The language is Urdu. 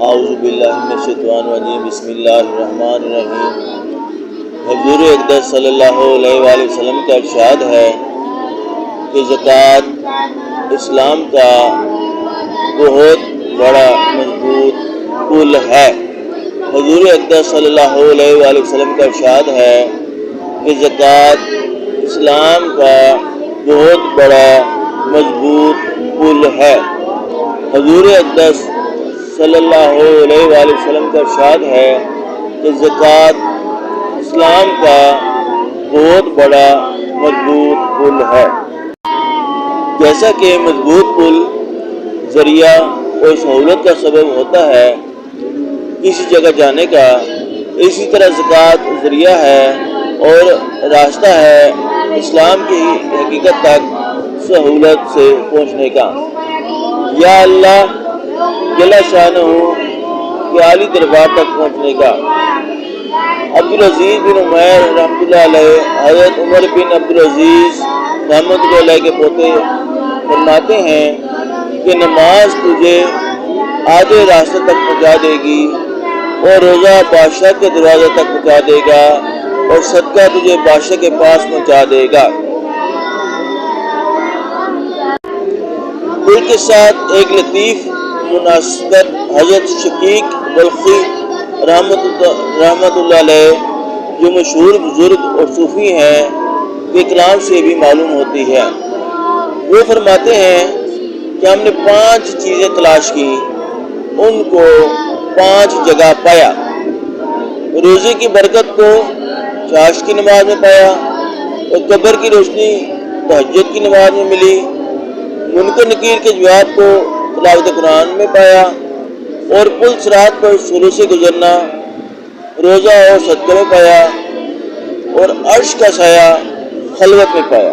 اعوذ باللہ من الشیطان الرجیم بسم اللہ الرحمن الرحیم۔ حضور اقدس صلی اللہ علیہ وآلہ وسلم کا ارشاد ہے کہ زکوٰۃ اسلام کا بہت بڑا مضبوط پل ہے۔ حضور اقدس صلی اللہ علیہ وآلہ وسلم کا ارشاد ہے کہ زکوٰۃ اسلام کا بہت بڑا مضبوط پل ہے۔ حضور اقدس صلی اللہ علیہ وآلہ وسلم کا ارشاد ہے کہ زکوٰۃ اسلام کا بہت بڑا مضبوط پل ہے۔ جیسا کہ مضبوط پل ذریعہ اور سہولت کا سبب ہوتا ہے کسی جگہ جانے کا، اسی طرح زکوٰۃ ذریعہ ہے اور راستہ ہے اسلام کی حقیقت تک سہولت سے پہنچنے کا۔ یا اللہ جل شانہ کے عالی دربار تک پہنچنے کا۔ عبدالعزیز بن عمیر رحمۃ اللہ علیہ، حضرت عمر بن عبدالعزیز رحمۃ اللہ علیہ کے پوتے، فرماتے ہیں کہ نماز تجھے آدھے راستے تک پہنچا دے گی اور روزہ بادشاہ کے دروازے تک پہنچا دے گا اور صدقہ تجھے بادشاہ کے پاس پہنچا دے گا۔ پل کے ساتھ ایک لطیف مناسبت حضرت شقیق بلخی رحمۃ اللہ علیہ، جو مشہور بزرگ اور صوفی ہیں، کے کلام سے بھی معلوم ہوتی ہے۔ وہ فرماتے ہیں کہ ہم نے 5 چیزیں تلاش کی، ان کو 5 جگہ پایا۔ روزے کی برکت کو چاشت کی نماز میں پایا اور قبر کی روشنی تہجد کی نماز میں ملی۔ منکر نکیر کے جواب کو تلاوت قرآن میں پایا اور پل صراط پر سلو سے گزرنا روزہ اور صدقہ میں پایا اور عرش کا سایہ خلوت میں پایا۔